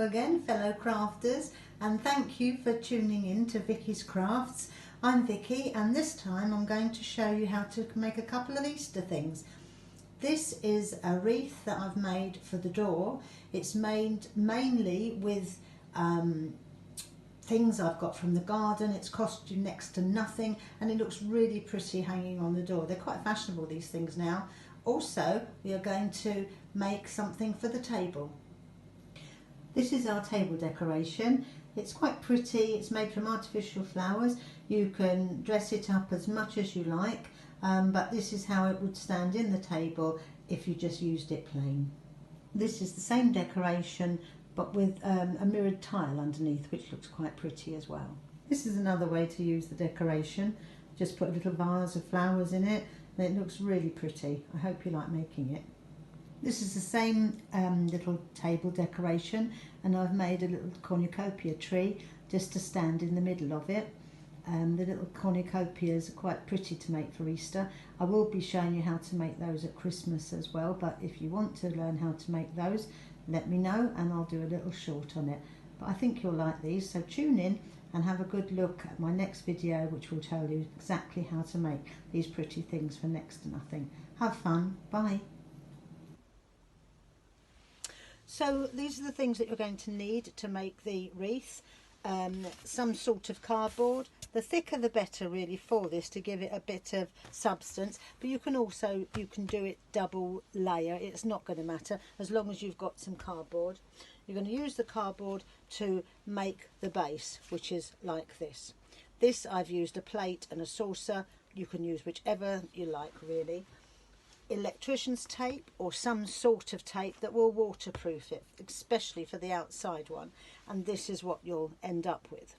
Hello again, fellow crafters, and thank you for tuning in to Vicky's Crafts. I'm Vicky, and this time I'm going to show you how to make a couple of Easter things. This is a wreath that I've made for the door. It's made mainly with things I've got from the garden. It's cost you next to nothing, and it looks really pretty hanging on the door. They're quite fashionable, these things now. Also, we are going to make something for the table. This is our table decoration. It's quite pretty. It's made from artificial flowers. You can dress it up as much as you like, but this is how it would stand in the table if you just used it plain. This is the same decoration but with a mirrored tile underneath, which looks quite pretty as well. This is another way to use the decoration. Just put a little vase of flowers in it and it looks really pretty. I hope you like making it. This is the same little table decoration, and I've made a little cornucopia tree just to stand in the middle of it. The little cornucopias are quite pretty to make for Easter. I will be showing you how to make those at Christmas as well, but if you want to learn how to make those, let me know and I'll do a little short on it. But I think you'll like these, so tune in and have a good look at my next video, which will tell you exactly how to make these pretty things for next to nothing. Have fun. Bye. So these are the things that you're going to need to make the wreath. Some sort of cardboard. The thicker the better really for this, to give it a bit of substance, but you can do it double layer. It's not going to matter as long as you've got some cardboard. You're going to use the cardboard to make the base, which is like this. This I've used a plate and a saucer. You can use whichever you like really. Electrician's tape or some sort of tape that will waterproof it, especially for the outside one, and this is what you'll end up with.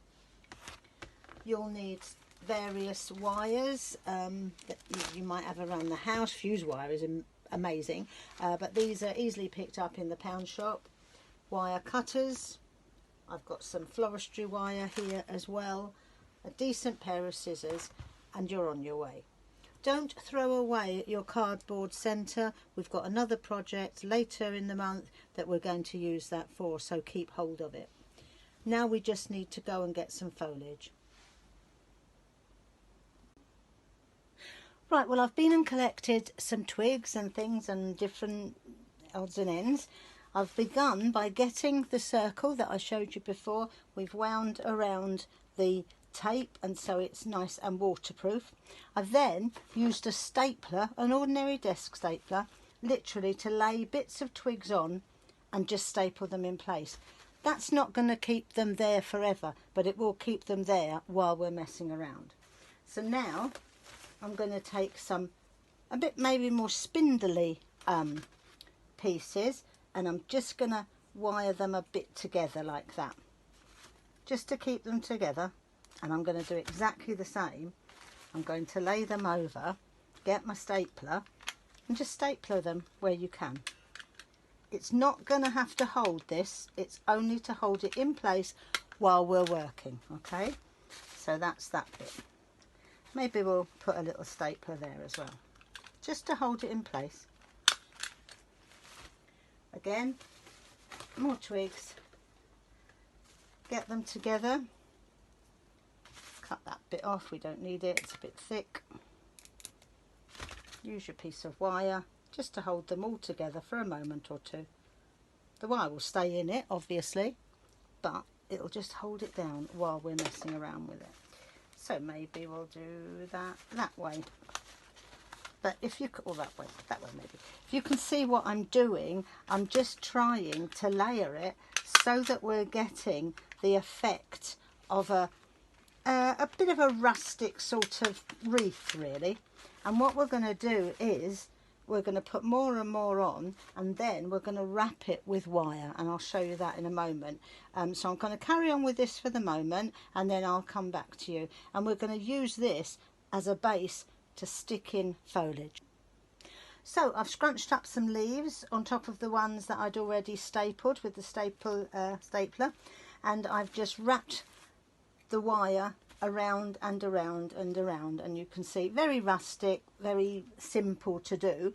You'll need various wires that you might have around the house. Fuse wire is amazing, but these are easily picked up in the pound shop. Wire cutters. I've got some floristry wire here as well, a decent pair of scissors, and you're on your way. Don't throw away your cardboard centre. We've got another project later in the month that we're going to use that for, so keep hold of it. Now we just need to go and get some foliage. Right, well, I've been and collected some twigs and things and different odds and ends. I've begun by getting the circle that I showed you before. We've wound around the tape, and so it's nice and waterproof. I've then used a stapler, an ordinary desk stapler, literally to lay bits of twigs on and just staple them in place. That's not going to keep them there forever, but it will keep them there while we're messing around. So now I'm going to take some a bit maybe more spindly pieces, and I'm just going to wire them a bit together like that, just to keep them together. And I'm going to do exactly the same. I'm going to lay them over, get my stapler, and just stapler them where you can. It's not going to have to hold this, it's only to hold it in place while we're working, okay? So that's that bit. Maybe we'll put a little stapler there as well, just to hold it in place. Again, more twigs, get them together. Cut that bit off, we don't need it, it's a bit thick. Use your piece of wire just to hold them all together for a moment or two. The wire will stay in it obviously, but it'll just hold it down while we're messing around with it. So maybe we'll do that way, but if you could, or that way maybe. If you can see what I'm doing, I'm just trying to layer it so that we're getting the effect of a bit of a rustic sort of wreath really. And what we're going to do is we're going to put more and more on, and then we're going to wrap it with wire, and I'll show you that in a moment. So I'm going to carry on with this for the moment, and then I'll come back to you, and we're going to use this as a base to stick in foliage. So I've scrunched up some leaves on top of the ones that I'd already stapled with the stapler, and I've just wrapped the wire around and around and around, and you can see very rustic, very simple to do.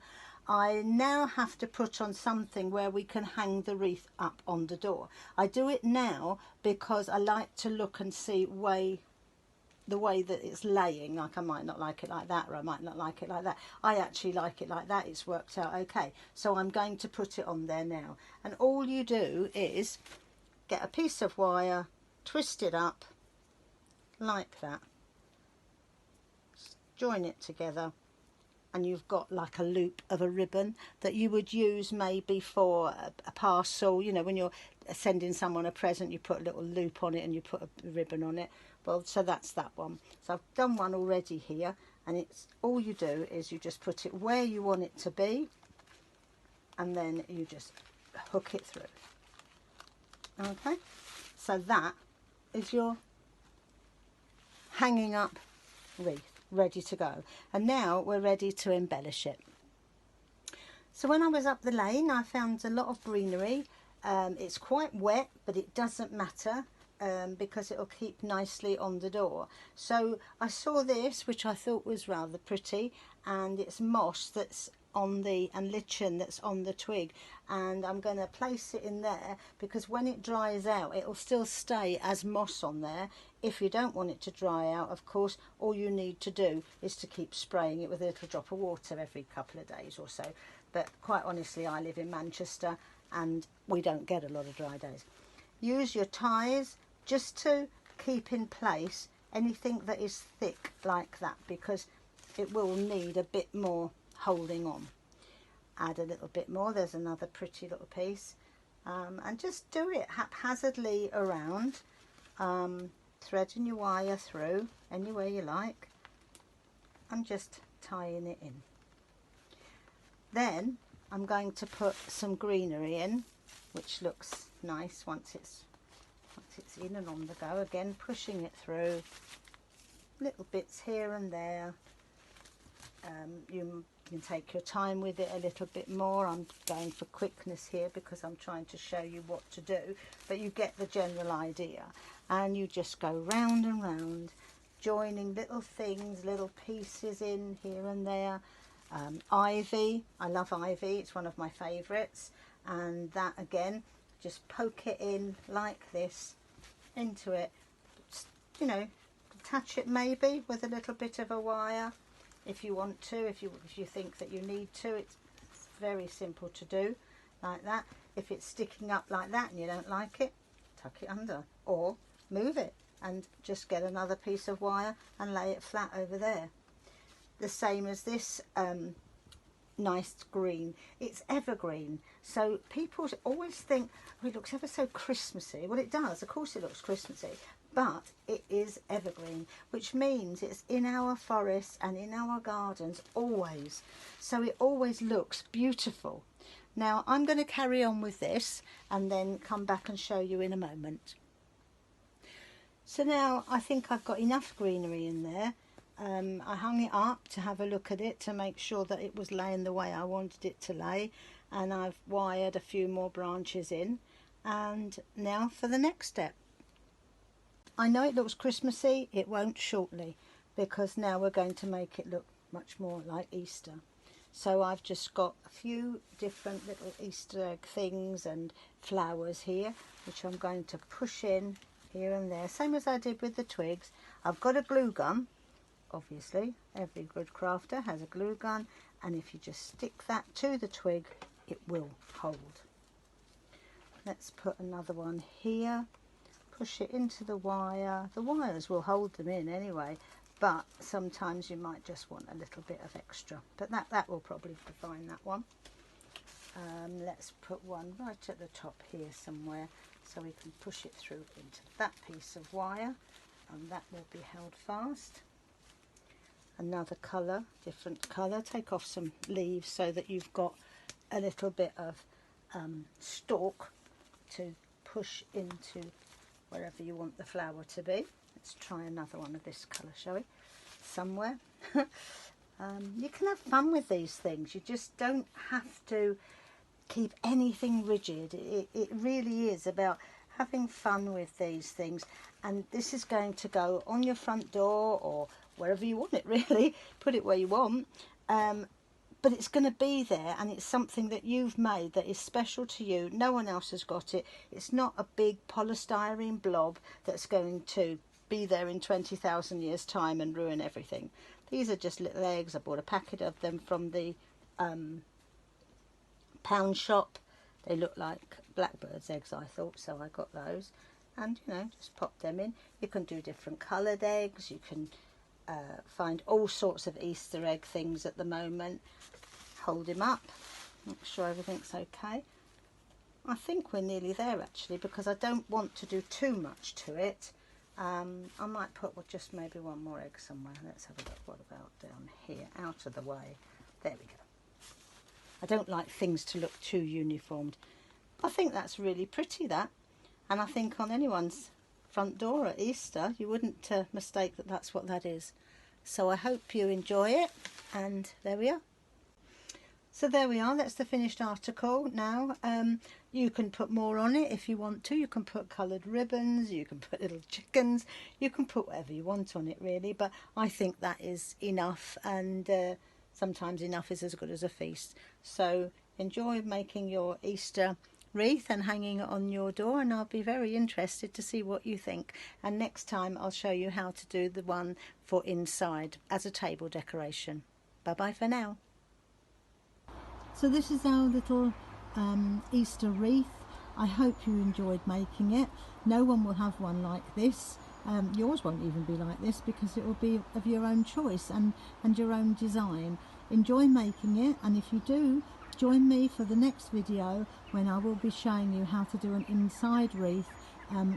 I now have to put on something where we can hang the wreath up on the door. I do it now because I like to look and see the way that it's laying. Like, I might not like it like that, or I might not like it like that. I actually like it like that. It's worked out okay. So I'm going to put it on there now. And all you do is get a piece of wire, twist it up like that, join it together, and you've got like a loop of a ribbon that you would use maybe for a parcel. You know, when you're sending someone a present, you put a little loop on it and you put a ribbon on it. Well, so that's that one. So I've done one already here, and it's all you do is you just put it where you want it to be, and then you just hook it through. Okay, so that is your hanging up wreath, ready to go. And now we're ready to embellish it. So when I was up the lane, I found a lot of greenery. It's quite wet, but it doesn't matter because it'll keep nicely on the door. So I saw this, which I thought was rather pretty, and it's moss that's on the, and lichen that's on the twig, and I'm going to place it in there because when it dries out it'll still stay as moss on there. If you don't want it to dry out, of course, all you need to do is to keep spraying it with a little drop of water every couple of days or so. But quite honestly, I live in Manchester and we don't get a lot of dry days. Use your ties just to keep in place anything that is thick like that, because it will need a bit more holding on. Add a little bit more. There's another pretty little piece, and just do it haphazardly around, threading your wire through anywhere you like and just tying it in. Then I'm going to put some greenery in, which looks nice once it's in and on the go. Again, pushing it through, little bits here and there. You can take your time with it a little bit more. I'm going for quickness here because I'm trying to show you what to do, but you get the general idea. And you just go round and round, joining little things, little pieces in here and there. Ivy, I love ivy, it's one of my favourites. And that again, just poke it in like this into it, you know, attach it maybe with a little bit of a wire if you want to, if you think that you need to. It's very simple to do like that. If it's sticking up like that and you don't like it, tuck it under or move it and just get another piece of wire and lay it flat over there. The same as this nice green, it's evergreen, so people always think, oh, it looks ever so Christmassy. Well, it does, of course it looks Christmassy, but it is evergreen, which means it's in our forests and in our gardens always, so it always looks beautiful. Now I'm going to carry on with this and then come back and show you in a moment. So now I think I've got enough greenery in there. I hung it up to have a look at it to make sure that it was laying the way I wanted it to lay, and I've wired a few more branches in. And now for the next step. I know it looks Christmassy, it won't shortly, because now we're going to make it look much more like Easter. So I've just got a few different little Easter egg things and flowers here, which I'm going to push in here and there, same as I did with the twigs. I've got a glue gun. Obviously, every good crafter has a glue gun, and if you just stick that to the twig, it will hold. Let's put another one here, push it into the wire. The wires will hold them in anyway, but sometimes you might just want a little bit of extra, but that will probably define that one. Let's put one right at the top here somewhere so we can push it through into that piece of wire, and that will be held fast. Another colour, different colour. Take off some leaves so that you've got a little bit of stalk to push into wherever you want the flower to be. Let's try another one of this colour, shall we? Somewhere. You can have fun with these things. You just don't have to keep anything rigid. It really is about having fun with these things. And this is going to go on your front door or wherever you want it, really. Put it where you want. But but it's going to be there, and it's something that you've made that is special to you. No one else has got it. It's not a big polystyrene blob that's going to be there in 20,000 years time and ruin everything. These are just little eggs. I bought a packet of them from the pound shop. They look like blackbird's eggs, I thought, so I got those. And, you know, just pop them in. You can do different coloured eggs. You can find all sorts of Easter egg things at the moment. Hold him up, make sure everything's okay. I think we're nearly there actually, because I don't want to do too much to it. I might put just maybe one more egg somewhere. Let's have a look. What about down here, out of the way? There we go. I don't like things to look too uniformed. I think that's really pretty, that. And I think on anyone's front door at Easter, you wouldn't mistake that that's what that is. So I hope you enjoy it, and there we are. So there we are, that's the finished article now. You can put more on it if you want to. You can put coloured ribbons, you can put little chickens, you can put whatever you want on it really, but I think that is enough, and sometimes enough is as good as a feast. So enjoy making your Easter wreath and hanging it on your door, and I'll be very interested to see what you think. And next time I'll show you how to do the one for inside as a table decoration. Bye bye for now. So this is our little Easter wreath. I hope you enjoyed making it. No one will have one like this. Yours won't even be like this, because it will be of your own choice and your own design. Enjoy making it, and if you do, join me for the next video when I will be showing you how to do an inside wreath,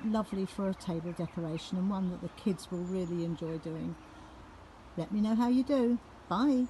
lovely for a table decoration, and one that the kids will really enjoy doing. Let me know how you do. Bye.